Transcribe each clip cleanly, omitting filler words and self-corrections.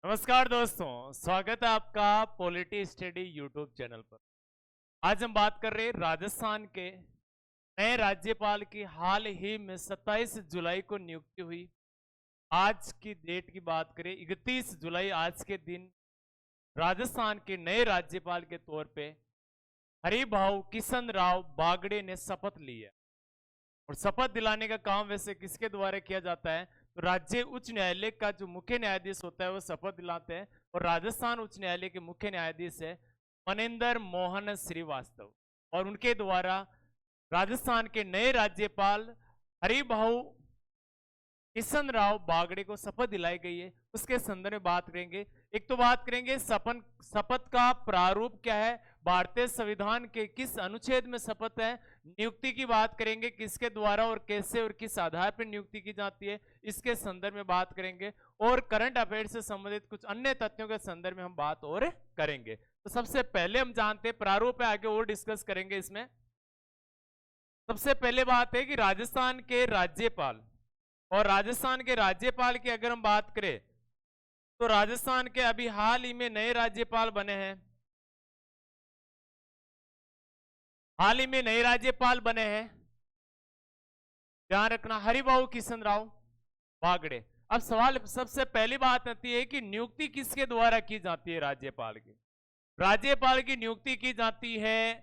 नमस्कार दोस्तों, स्वागत है आपका पॉलिटी स्टडी यूट्यूब चैनल पर। आज हम बात कर रहे हैं राजस्थान के नए राज्यपाल की। हाल ही में 27 जुलाई को नियुक्ति हुई। आज की डेट की बात करें 31 जुलाई, आज के दिन राजस्थान के नए राज्यपाल के तौर पे हरिभाऊ किशन राव बागड़े ने शपथ ली है। और शपथ दिलाने का काम वैसे किसके द्वारा किया जाता है? तो राज्य उच्च न्यायालय का जो मुख्य न्यायाधीश होता है वो शपथ दिलाते हैं। और राजस्थान उच्च न्यायालय के मुख्य न्यायाधीश है मनिंदर मोहन श्रीवास्तव, और उनके द्वारा राजस्थान के नए राज्यपाल हरिभाऊ किशन राव बागड़े को शपथ दिलाई गई है। उसके संदर्भ में बात करेंगे। एक तो बात करेंगे शपथ का प्रारूप क्या है, भारतीय संविधान के किस अनुच्छेद में शपथ है, नियुक्ति की बात करेंगे, किसके द्वारा और कैसे और किस आधार पर नियुक्ति की जाती है, इसके संदर्भ में बात करेंगे। और करंट अफेयर से संबंधित कुछ अन्य तथ्यों के संदर्भ में हम बात और करेंगे। तो सबसे पहले हम जानते हैं प्रारूप है, आगे और डिस्कस करेंगे इसमें। सबसे पहले बात है कि राजस्थान के राज्यपाल, और राजस्थान के राज्यपाल की अगर हम बात करें तो राजस्थान के अभी हाल ही में नए राज्यपाल बने हैं। हाल ही में नए राज्यपाल बने हैं, ध्यान रखना, हरिभाऊ किशन राव बागड़े। अब सवाल सबसे पहली बात आती है कि नियुक्ति किसके द्वारा की जाती है? राज्यपाल की। राज्यपाल की नियुक्ति की जाती है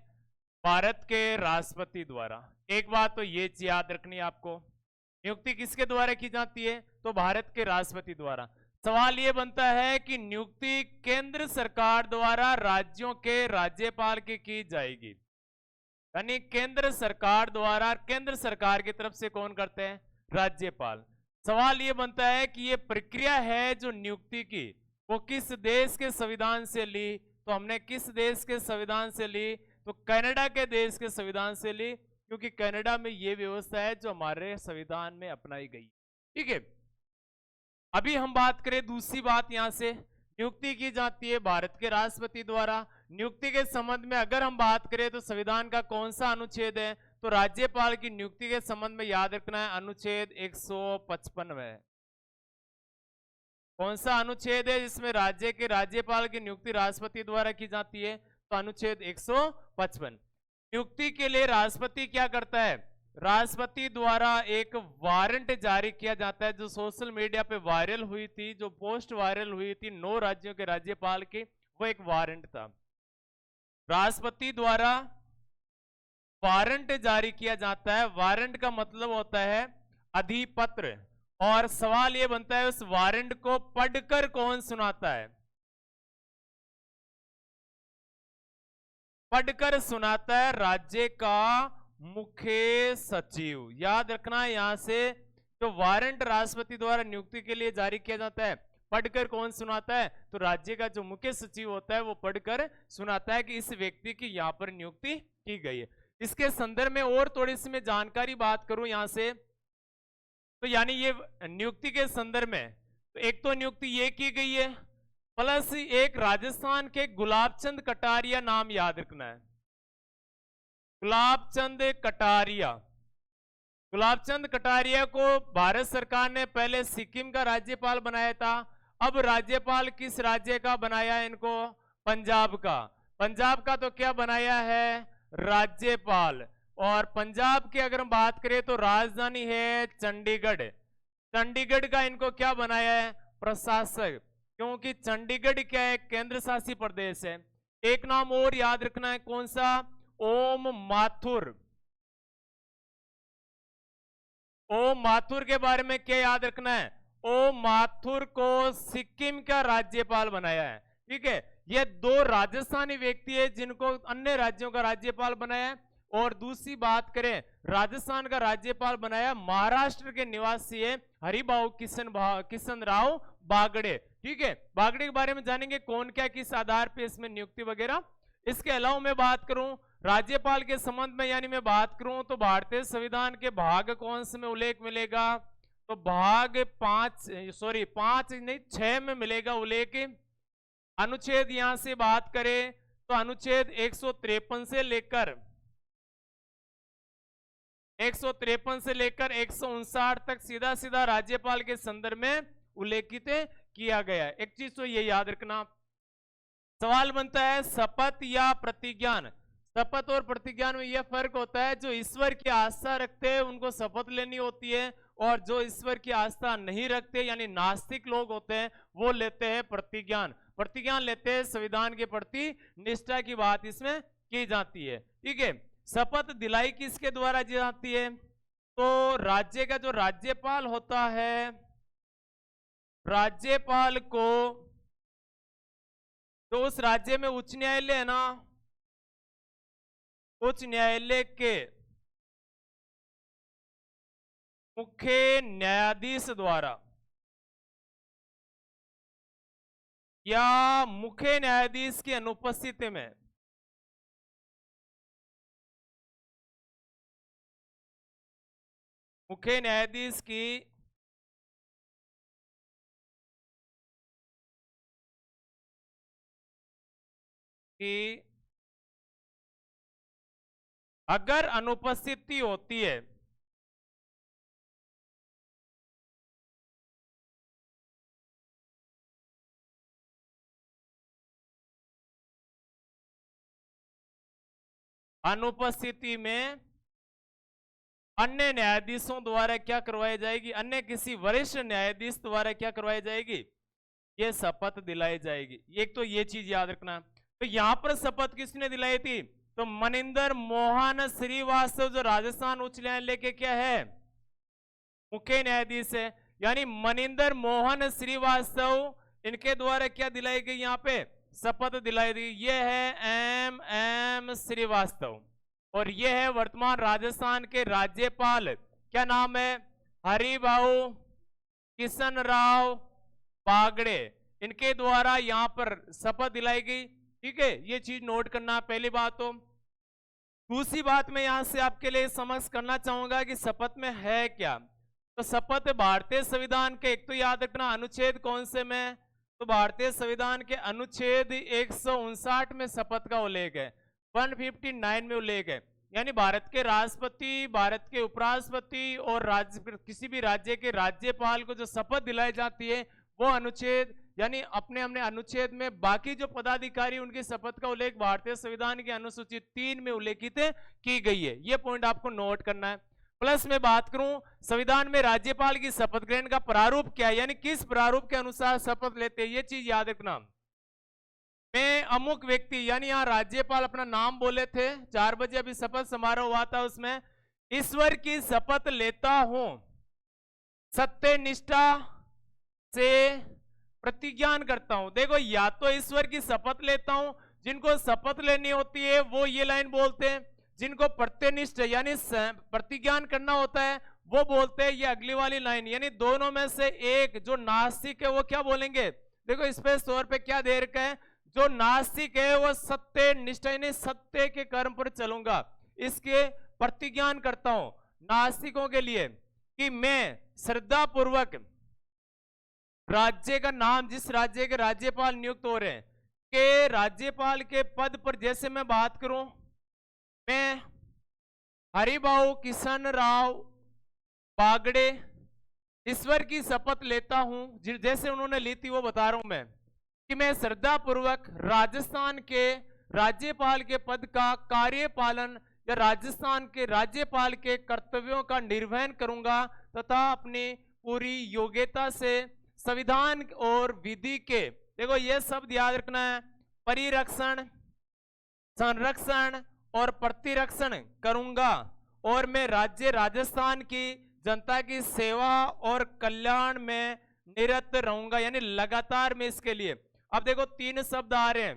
भारत के राष्ट्रपति द्वारा। एक बात तो ये याद रखनी है आपको, नियुक्ति किसके द्वारा की जाती है? तो भारत के राष्ट्रपति द्वारा। सवाल ये बनता है कि नियुक्ति केंद्र सरकार द्वारा राज्यों के राज्यपाल की जाएगी, यानी केंद्र सरकार द्वारा, केंद्र सरकार की तरफ से कौन करते हैं? राज्यपाल। सवाल ये बनता है कि ये प्रक्रिया है जो नियुक्ति की, वो किस देश के संविधान से ली? तो हमने किस देश के संविधान से ली? तो कनाडा के देश के संविधान से ली, क्योंकि कनाडा में ये व्यवस्था है जो हमारे संविधान में अपनाई गई। ठीक है, अभी हम बात करें दूसरी बात, यहां से नियुक्ति की जाती है भारत के राष्ट्रपति द्वारा। नियुक्ति के संबंध में अगर हम बात करें तो संविधान का कौन सा अनुच्छेद है? तो राज्यपाल की नियुक्ति के संबंध में याद रखना है अनुच्छेद 155 में। कौन सा अनुच्छेद है जिसमें राज्य के राज्यपाल की नियुक्ति राष्ट्रपति द्वारा की जाती है? तो अनुच्छेद 155। नियुक्ति के लिए राष्ट्रपति क्या करता है? राष्ट्रपति द्वारा एक वारंट जारी किया जाता है, जो सोशल मीडिया पे वायरल हुई थी, जो पोस्ट वायरल हुई थी 9 राज्यों के राज्यपाल की, वो एक वारंट था। राष्ट्रपति द्वारा वारंट जारी किया जाता है। वारंट का मतलब होता है अधिपत्र। और सवाल यह बनता है उस वारंट को पढ़कर कौन सुनाता है? पढ़कर सुनाता है राज्य का मुख्य सचिव। याद रखना है, यहां से जो वारंट राष्ट्रपति द्वारा नियुक्ति के लिए जारी किया जाता है, पढ़कर कौन सुनाता है? तो राज्य का जो मुख्य सचिव होता है वो पढ़कर सुनाता है कि इस व्यक्ति की यहां पर नियुक्ति की गई है। इसके संदर्भ में और थोड़ी सी मैं जानकारी बात करूं यहां से, तो यानी ये नियुक्ति के संदर्भ में तो एक तो नियुक्ति ये की गई है, प्लस एक राजस्थान के गुलाबचंद कटारिया नाम याद रखना है। गुलाबचंद कटारिया, गुलाबचंद कटारिया को भारत सरकार ने पहले सिक्किम का राज्यपाल बनाया था। अब राज्यपाल किस राज्य का बनाया है इनको? पंजाब का। पंजाब का तो क्या बनाया है? राज्यपाल। और पंजाब की अगर हम बात करें तो राजधानी है चंडीगढ़। चंडीगढ़ का इनको क्या बनाया है? प्रशासक, क्योंकि चंडीगढ़ क्या है? केंद्र शासित प्रदेश है। एक नाम और याद रखना है, कौन सा? ओम माथुर। ओम माथुर के बारे में क्या याद रखना है? ओम माथुर को सिक्किम का राज्यपाल बनाया है। ठीक है, ये 2 राजस्थानी व्यक्ति है जिनको अन्य राज्यों का राज्यपाल बनाया है। और दूसरी बात करें, राजस्थान का राज्यपाल बनाया महाराष्ट्र के निवासी है हरिभाऊ किशन राव बागड़े। ठीक है, बागड़े के बारे में जानेंगे कौन क्या किस आधार पे इसमें नियुक्ति वगैरह। इसके अलावा मैं बात करूं राज्यपाल के संबंध में, यानी मैं बात करूं तो भारतीय संविधान के भाग कौन से में उल्लेख मिलेगा? तो भाग 5 नहीं 6 में मिलेगा उल्लेख। अनुच्छेद यहां से बात करें तो अनुच्छेद 153 से लेकर 153 से लेकर 159 तक सीधा सीधा राज्यपाल के संदर्भ में उल्लेखित किया गया है। एक चीज तो ये याद रखना, सवाल बनता है शपथ या प्रतिज्ञान। शपथ और प्रतिज्ञान में यह फर्क होता है, जो ईश्वर की आस्था रखते हैं उनको शपथ लेनी होती है, और जो ईश्वर की आस्था नहीं रखते यानी नास्तिक लोग होते हैं वो लेते हैं प्रतिज्ञान। प्रतिज्ञान लेते हैं संविधान के प्रति निष्ठा की बात इसमें की जाती है। ठीक है, शपथ दिलाई किसके द्वारा की जाती है? तो राज्य का जो राज्यपाल होता है, राज्यपाल को, तो उस राज्य में उच्च न्यायालय है ना, उच्च न्यायालय के मुख्य न्यायाधीश द्वारा या मुख्य न्यायाधीश की अनुपस्थिति में मुख्य न्यायाधीश की अगर अनुपस्थिति होती है अनुपस्थिति में अन्य न्यायाधीशों द्वारा क्या करवाई जाएगी? अन्य किसी वरिष्ठ न्यायाधीश द्वारा क्या करवाई जाएगी? ये शपथ दिलाई जाएगी। एक तो ये चीज याद रखना। तो यहां पर शपथ किसने दिलाई थी? तो मनिंदर मोहन श्रीवास्तव, जो राजस्थान उच्च न्यायालय के क्या है? मुख्य न्यायाधीश है। यानी मनिंदर मोहन श्रीवास्तव, इनके द्वारा क्या दिलाई गई? यहाँ पे शपथ दिलाई गई। ये है एम श्रीवास्तव, और ये है वर्तमान राजस्थान के राज्यपाल, क्या नाम है? हरिभाऊ किशन राव बागड़े, इनके द्वारा यहां पर शपथ दिलाई गई। ठीक है, ये चीज नोट करना पहली बात। तो दूसरी बात मैं यहां से आपके लिए समझ करना चाहूंगा कि शपथ में है क्या। तो शपथ भारतीय संविधान के, एक तो याद रखना अनुच्छेद कौन से में? तो भारतीय संविधान के अनुच्छेद 159 में शपथ का उल्लेख है, 159 में उल्लेख है। यानी भारत के राष्ट्रपति, भारत के उपराष्ट्रपति और किसी भी राज्य के राज्यपाल को जो शपथ दिलाई जाती है वो अनुच्छेद, यानी अपने अपने अनुच्छेद में, बाकी जो पदाधिकारी उनकी शपथ का उल्लेख भारतीय संविधान की अनुसूची 3 में उल्लेखित की गई है। ये पॉइंट आपको नोट करना है। प्लस में बात करूं संविधान में राज्यपाल की शपथ ग्रहण का प्रारूप क्या है, यानी किस प्रारूप के अनुसार शपथ लेते हैं, ये चीज याद रखना। मैं अमुक व्यक्ति, यानी यहाँ राज्यपाल अपना नाम बोले थे, 4 बजे अभी शपथ समारोह हुआ था, उसमें ईश्वर की शपथ लेता हूं, सत्य निष्ठा से प्रतिज्ञान करता हूं। देखो, या तो ईश्वर की शपथ लेता हूं, जिनको शपथ लेनी होती है वो ये लाइन बोलते हैं, जिनको प्रत्यनिष्ठ यानी प्रतिज्ञान करना होता है वो बोलते हैं ये अगली वाली लाइन। यानी दोनों में से एक, जो नास्तिक है वो क्या बोलेंगे? देखो, स्पष्ट तौर पे क्या दे रखा है, जो नास्तिक है वो सत्य निष्ठा यानी सत्य के कर्म पर चलूंगा, इसके प्रतिज्ञान करता हूं नास्तिकों के लिए कि मैं श्रद्धा पूर्वक राज्य का नाम, जिस राज्य के राज्यपाल नियुक्त हो रहे हैं के राज्यपाल के पद पर, जैसे मैं बात करूं, मैं हरिभाऊ किशन राव बागड़े ईश्वर की शपथ लेता हूं, जैसे उन्होंने ली थी वो बता रहा हूं मैं, कि मैं श्रद्धा पूर्वक राजस्थान के राज्यपाल के पद का कार्यपालन या राजस्थान के राज्यपाल के कर्तव्यों का निर्वहन करूंगा तथा अपनी पूरी योग्यता से संविधान और विधि के, देखो ये शब्द याद रखना है, परिरक्षण, संरक्षण और प्रतिरक्षण करूंगा, और मैं राज्य राजस्थान की जनता की सेवा और कल्याण में निरत रहूंगा, यानी लगातार मैं इसके लिए। अब देखो 3 शब्द आ रहे हैं,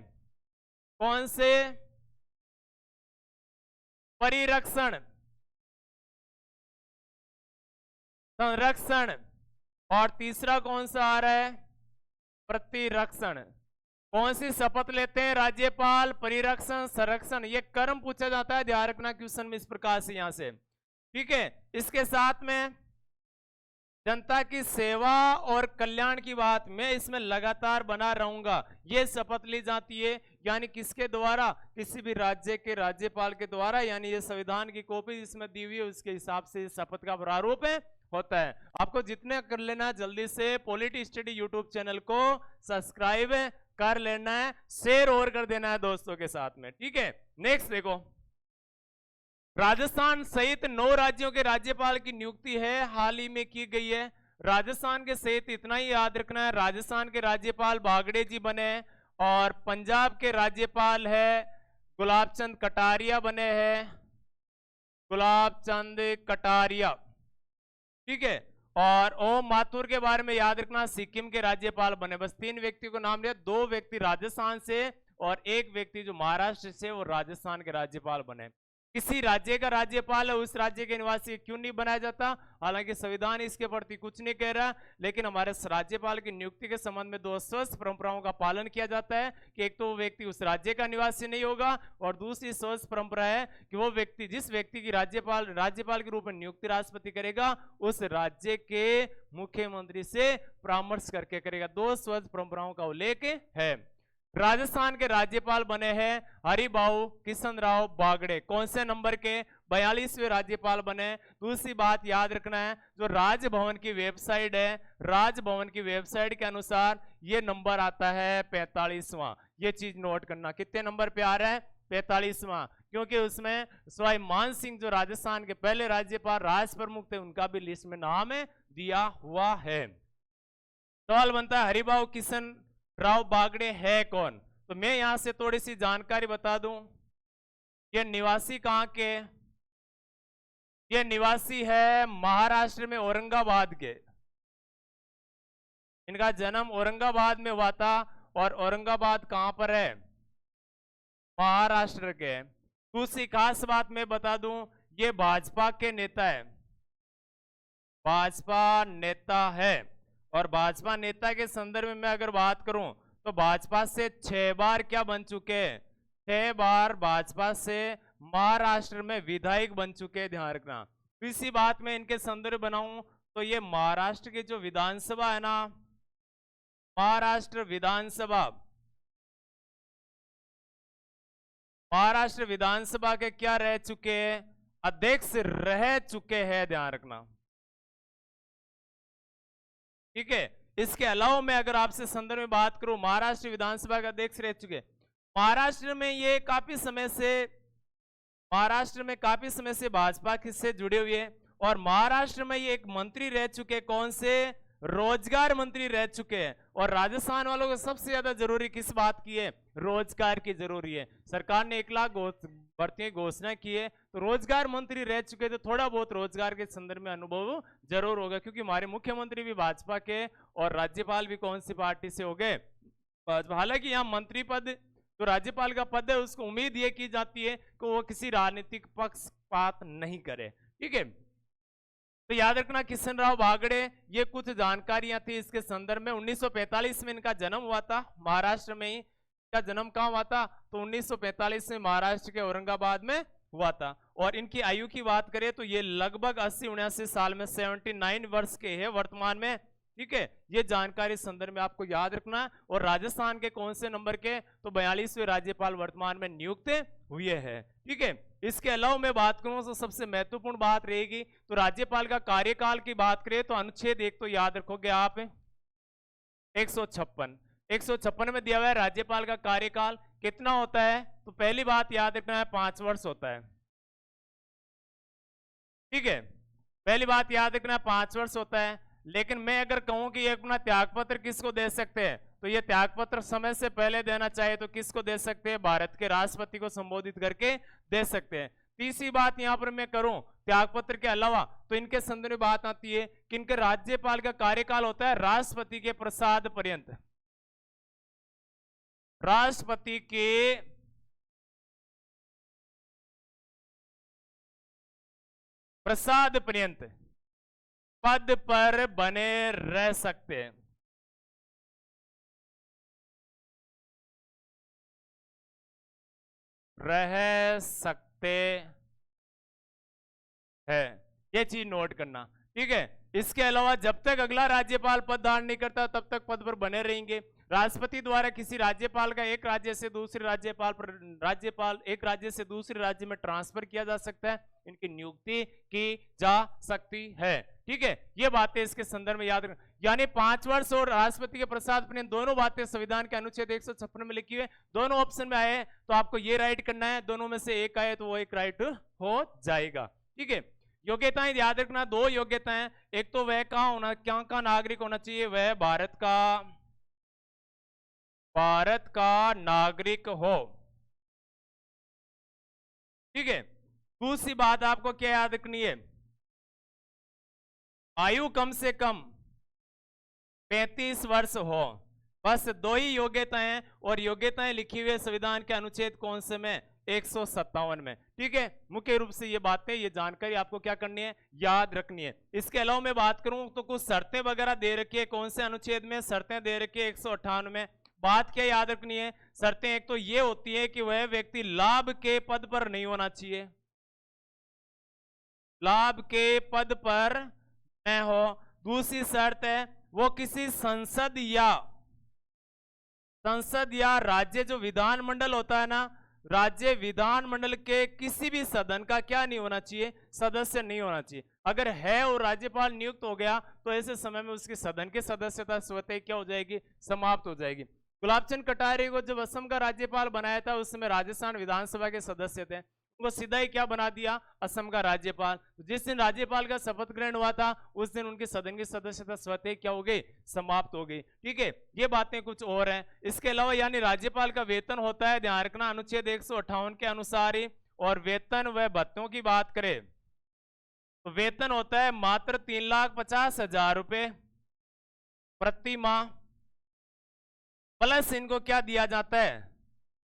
कौन से? परिरक्षण, संरक्षण, और तीसरा कौन सा आ रहा है? प्रतिरक्षण। कौन सी शपथ लेते हैं राज्यपाल? परिरक्षण, संरक्षण। ये कर्म पूछा जाता है, ध्यान रखना क्वेश्चन में इस प्रकार से यहां से। ठीक है, इसके साथ में जनता की सेवा और कल्याण की बात, मैं इसमें लगातार बना रहूंगा, ये शपथ ली जाती है। यानी किसके द्वारा? किसी भी राज्य के राज्यपाल के द्वारा। यानी ये संविधान की कॉपी जिसमें दी हुई है उसके हिसाब से शपथ का प्रारूप है होता है। आपको जितने कर लेना जल्दी से पॉलिटी स्टडी यूट्यूब चैनल को सब्सक्राइब कर लेना है, शेयर और कर देना है दोस्तों के साथ में, ठीक है। नेक्स्ट देखो, राजस्थान सहित 9 राज्यों के राज्यपाल की नियुक्ति है हाल ही में की गई है। राजस्थान के सहित इतना ही याद रखना है, राजस्थान के राज्यपाल बागड़े जी बने हैं और पंजाब के राज्यपाल है गुलाब चंद कटारिया बने हैं, गुलाब चंद कटारिया, ठीक है। और ओम माथुर के बारे में याद रखना, सिक्किम के राज्यपाल बने। बस 3 व्यक्ति को नाम लिया, 2 व्यक्ति राजस्थान से और 1 व्यक्ति जो महाराष्ट्र से वो राजस्थान के राज्यपाल बने। किसी राज्य का राज्यपाल है, उस राज्य के निवासी क्यों नहीं बनाया जाता? हालांकि संविधान इसके प्रति कुछ नहीं कह रहा, लेकिन हमारे राज्यपाल की नियुक्ति के संबंध में 2 स्वस्थ परंपराओं का पालन किया जाता है कि एक तो वो व्यक्ति उस राज्य का निवासी नहीं होगा और दूसरी स्वस्थ परंपरा है कि वो व्यक्ति जिस व्यक्ति की राज्यपाल के रूप में नियुक्ति राष्ट्रपति करेगा उस राज्य के मुख्यमंत्री से परामर्श करके करेगा। 2 स्वस्थ परंपराओं का उल्लेख है। राजस्थान के राज्यपाल बने हैं हरिभाऊ किशन राव बागड़े, कौन से नंबर के? 42वें राज्यपाल बने। दूसरी बात याद रखना है, जो राजभवन की वेबसाइट है, राजभवन की वेबसाइट के अनुसार ये नंबर आता है 45वां। ये चीज नोट करना, कितने नंबर पे आ रहा है? 45वां, क्योंकि उसमें सवाई मान सिंह जो राजस्थान के पहले राज्यपाल राज प्रमुख थे उनका भी लिस्ट में नाम दिया हुआ है। सवाल बनता है हरिभाऊ किशन राव बागड़े है कौन? तो मैं यहां से थोड़ी सी जानकारी बता दूं, ये निवासी कहां के? ये निवासी है महाराष्ट्र में औरंगाबाद के। इनका जन्म औरंगाबाद में हुआ था और औरंगाबाद कहां पर है? महाराष्ट्र के। दूसरी खास बात मैं बता दूं, ये भाजपा के नेता है, भाजपा नेता है। और भाजपा नेता के संदर्भ में मैं अगर बात करूं तो भाजपा से 6 बार क्या बन चुके हैं? 6 बार भाजपा से महाराष्ट्र में विधायक बन चुके हैं, ध्यान रखना। इसी बात में इनके संदर्भ बनाऊं तो ये महाराष्ट्र की जो विधानसभा है ना, महाराष्ट्र विधानसभा के क्या रह चुके हैं? अध्यक्ष रह चुके हैं, ध्यान रखना, ठीक है। इसके अलावा मैं अगर आपसे संदर्भ में बात करूं, महाराष्ट्र विधानसभा का अध्यक्ष रह चुके। महाराष्ट्र में ये काफी समय से भाजपा से जुड़े हुए हैं और महाराष्ट्र में ये एक मंत्री रह चुके। कौन से? रोजगार मंत्री रह चुके हैं। और राजस्थान वालों को सबसे ज्यादा जरूरी किस बात की है? रोजगार की जरूरी है। सरकार ने 1 लाख भर्तियां घोषणा की है, तो रोजगार मंत्री रह चुके तो थोड़ा बहुत रोजगार के संदर्भ में अनुभव जरूर होगा, क्योंकि हमारे मुख्यमंत्री भी भाजपा के और राज्यपाल भी कौन सी पार्टी से हो गए? हालांकि यहाँ मंत्री पद जो राज्यपाल का पद है उसको उम्मीद ये की जाती है कि वो किसी राजनीतिक पक्षपात नहीं करे, ठीक है। तो याद रखना किशन राव बागड़े, ये कुछ जानकारियां थी इसके संदर्भ में। 1945 में इनका जन्म हुआ था, महाराष्ट्र में ही। इनका जन्म कहाँ हुआ था? तो 1945 में महाराष्ट्र के औरंगाबाद में हुआ था। और इनकी आयु की बात करें तो ये लगभग 80-79 साल में 79 वर्ष के हैं वर्तमान में, ठीक है। ये जानकारी संदर्भ में आपको याद रखना है। और राजस्थान के कौन से नंबर के? तो 42वें राज्यपाल वर्तमान में नियुक्त हुए हैं, ठीक है। इसके अलावा मैं बात करूं तो सबसे महत्वपूर्ण बात रहेगी, तो राज्यपाल का कार्यकाल की बात करें तो अनुच्छेद 1 तो याद रखोगे आप, 156 में दिया हुआ है राज्यपाल का कार्यकाल कितना होता है? तो पहली बात याद रखना है 5 वर्ष होता है, ठीक है। पहली बात याद रखना 5 वर्ष होता है। लेकिन मैं अगर कहूं कि ये अपना त्यागपत्र किसको दे सकते हैं, तो ये त्यागपत्र समय से पहले देना चाहे तो किसको दे सकते हैं? भारत के राष्ट्रपति को संबोधित करके दे सकते हैं। तीसरी बात यहां पर मैं करूं त्यागपत्र के अलावा तो इनके संदर्भ में बात आती है कि इनके राज्यपाल का कार्यकाल होता है राष्ट्रपति के प्रसाद पर्यंत, राष्ट्रपति के प्रसाद पर्यंत पद पर बने रह सकते हैं। ये चीज नोट करना, ठीक है। इसके अलावा जब तक अगला राज्यपाल पद धारण नहीं करता तब तक पद पर बने रहेंगे। राष्ट्रपति द्वारा किसी राज्यपाल का एक राज्य से दूसरे राज्यपाल एक राज्य से दूसरे राज्य में ट्रांसफर किया जा सकता है, इनकी नियुक्ति की जा सकती है। ठीक है, ये बातें इसके संदर्भ में याद रखना। यानी 5 वर्ष और राष्ट्रपति के प्रसाद पर दोनों बातें संविधान के अनुच्छेद 156 में लिखी हुई है। दोनों ऑप्शन में आए तो आपको ये राइट करना है, दोनों में से एक आए तो वो एक राइट हो जाएगा। ठीक है, योग्यताएं याद रखना, 2 योग्यताएं, एक तो वह क्या का नागरिक होना चाहिए, वह भारत का नागरिक हो। ठीक है, दूसरी बात आपको क्या याद रखनी है, आयु कम से कम 35 वर्ष हो। बस 2 ही योग्यताएं, और योग्यताएं लिखी हुई है संविधान के अनुच्छेद कौन से में, 157 में। ठीक है, मुख्य रूप से ये बातें, ये जानकारी आपको क्या करनी है, याद रखनी है। इसके अलावा मैं बात करूं तो कुछ शर्तें वगैरह दे रखी है, कौन से अनुच्छेद में शर्तें दे रखी है, 158 में। बात क्या याद रखनी है, शर्तें एक तो ये होती है कि वह व्यक्ति लाभ के पद पर नहीं होना चाहिए, लाभ के पद पर न हो। दूसरी शर्त है वो किसी संसद या राज्य जो विधानमंडल होता है ना, राज्य विधानमंडल के किसी भी सदन का क्या नहीं होना चाहिए, सदस्य नहीं होना चाहिए। अगर है और राज्यपाल नियुक्त हो गया तो ऐसे समय में उसकी सदन की सदस्यता स्वतः क्या हो जाएगी, समाप्त हो जाएगी। गुलाब चंद कटारिया को जब असम का राज्यपाल बनाया था उस समय राजस्थान विधानसभा के सदस्य थे, उनको सीधा ही क्या बना दिया, असम का राज्यपाल। जिस दिन राज्यपाल का शपथ ग्रहण हुआ था उस दिन उनकी सदन की सदस्यता स्वतः क्या हो गई, समाप्त हो गई। ठीक है, ये बातें कुछ और हैं। इसके अलावा यानी राज्यपाल का वेतन होता है, ध्यान रखना, अनुच्छेद 158 के अनुसार ही। और वेतन व भत्तों की बात करें तो वेतन होता है मात्र 3,50,000 रुपए प्रति माह, प्लस इनको क्या दिया जाता है,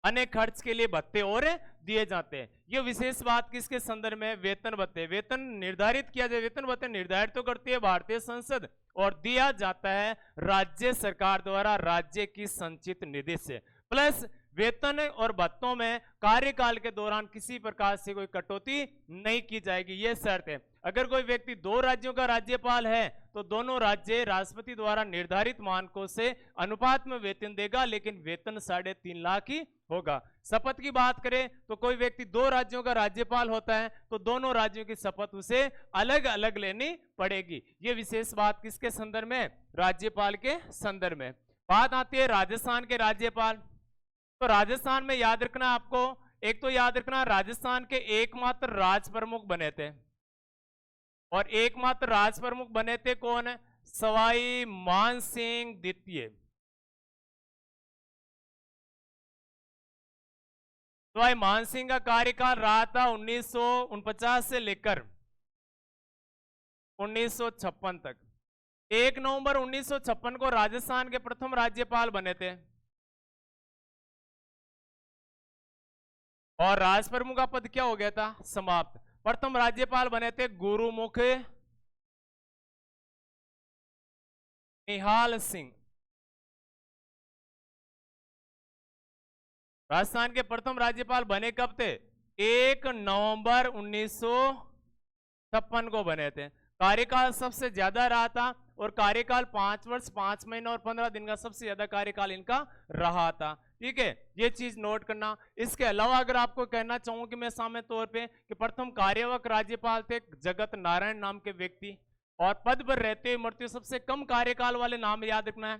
अन्य खर्च के लिए भत्ते और दिए जाते हैं। ये विशेष बात किसके संदर्भ में, वेतन भत्ते। वेतन निर्धारित किया जाए, वेतन भत्ते निर्धारित तो करती है भारतीय संसद और दिया जाता है राज्य सरकार द्वारा राज्य की संचित निधि से। प्लस वेतन और भत्तों में कार्यकाल के दौरान किसी प्रकार से कोई कटौती नहीं की जाएगी, ये शर्त है। अगर कोई व्यक्ति 2 राज्यों का राज्यपाल है तो दोनों राज्य राष्ट्रपति द्वारा निर्धारित मानकों से अनुपात में वेतन देगा, लेकिन वेतन 3.5 लाख ही होगा। शपथ की बात करें तो कोई व्यक्ति 2 राज्यों का राज्यपाल होता है तो दोनों राज्यों की शपथ उसे अलग अलग लेनी पड़ेगी। ये विशेष बात किसके संदर्भ में, राज्यपाल के संदर्भ में। बात आती है राजस्थान के राज्यपाल। तो राजस्थान में याद रखना आपको, एक तो याद रखना राजस्थान के एकमात्र राज प्रमुख बने थे, और एकमात्र राज प्रमुख बने थे कौन है, सवाई मानसिंह द्वितीय। सवाई मानसिंह का कार्यकाल रहा था 1949 से लेकर 1956 तक। 1 नवंबर 1956 को राजस्थान के प्रथम राज्यपाल बने थे, और राज प्रमुख का पद क्या हो गया था, समाप्त। प्रथम राज्यपाल बने थे गुरुमुख निहाल सिंह। राजस्थान के प्रथम राज्यपाल बने कब थे, 1 नवंबर 1956 को बने थे। कार्यकाल सबसे ज्यादा रहा था, और कार्यकाल 5 वर्ष 5 महीने और 15 दिन का सबसे ज्यादा कार्यकाल इनका रहा था। ठीक है, ये चीज नोट करना। इसके अलावा अगर आपको कहना चाहूं कि मैं सामान्य तौर पे कि प्रथम कार्यवाहक राज्यपाल थे जगत नारायण नाम के व्यक्ति, और पद पर रहते हुए मृत्यु सबसे कम कार्यकाल वाले नाम याद रखना है,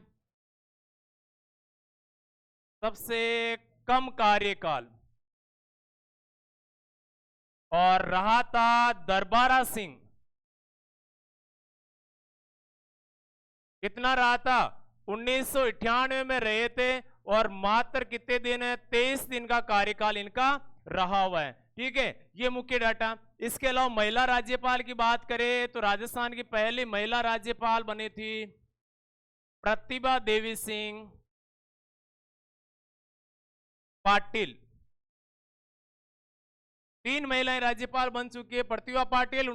सबसे कम कार्यकाल, और रहा था दरबारा सिंह। कितना रहा था, 1998 में रहे थे, और मात्र कितने दिन है, 23 दिन का कार्यकाल इनका रहा हुआ है। ठीक है, ये मुख्य डाटा। इसके अलावा महिला राज्यपाल की बात करें तो राजस्थान की पहली महिला राज्यपाल बनी थी प्रतिभा देवी सिंह पाटिल। 3 महिलाएं राज्यपाल बन चुकी है, प्रतिभा पाटिल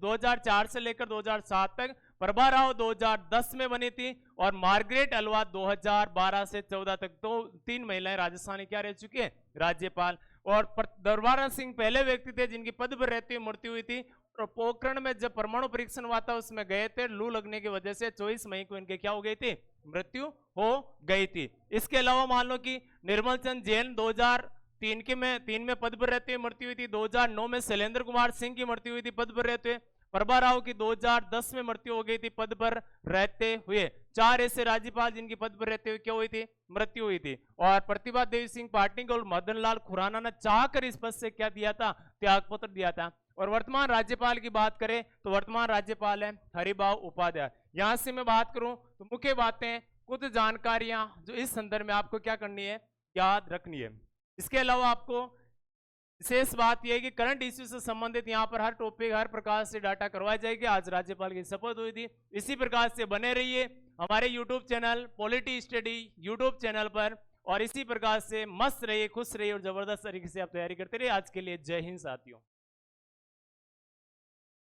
2004 से लेकर 2007 तक, प्रभा राव 2010 में बनी थी, और मार्गरेट अलवा 2012 से 14 तक। तो 3 महिलाएं राजस्थान में क्या रह चुकी है, राज्यपाल। और दरबारा सिंह पहले व्यक्ति थे जिनकी पद पर रहती हुई मृत्यु हुई थी, और पोखरण में जब परमाणु परीक्षण हुआ था उसमें गए थे, लू लगने की वजह से 24 मई को इनके क्या हो गई थी, मृत्यु हो गई थी। इसके अलावा मान लो कि निर्मल चंद जैन 2003 में पद पर रहते हुए मृत्यु हुई थी। 2009 में शैलेंद्र कुमार सिंह की मृत्यु हुई थी पद पर रहते हुए। प्रभा राव की 2010 में मृत्यु हो गई थी पद पर रहते हुए। 4 ऐसे राज्यपाल जिनकी पद पर रहते हुए क्या हुई थी, मृत्यु हुई थी। और प्रतिभा देवी सिंह पाटनी और मदन लाल खुराना ने चाहकर इस पद से क्या दिया था, त्यागपत्र दिया था। और वर्तमान राज्यपाल की बात करें तो वर्तमान राज्यपाल है हरिभाऊ उपाध्याय। यहां से मैं बात करूं तो मुख्य बातें, कुछ जानकारियां जो इस संदर्भ में आपको क्या करनी है, याद रखनी है। इसके अलावा आपको विशेष बात यह है कि करंट इश्यू से संबंधित यहाँ पर हर टॉपिक हर प्रकार से डाटा करवाई जाएगी। आज राज्यपाल की शपथ हुई थी, इसी प्रकार से बने रहिए हमारे YouTube channel polity study YouTube channel पर, और इसी प्रकार से मस्त रहिए, खुश रहिए और जबरदस्त तरीके से आप तैयारी करते रहिए। आज के लिए जय हिंद साथियों।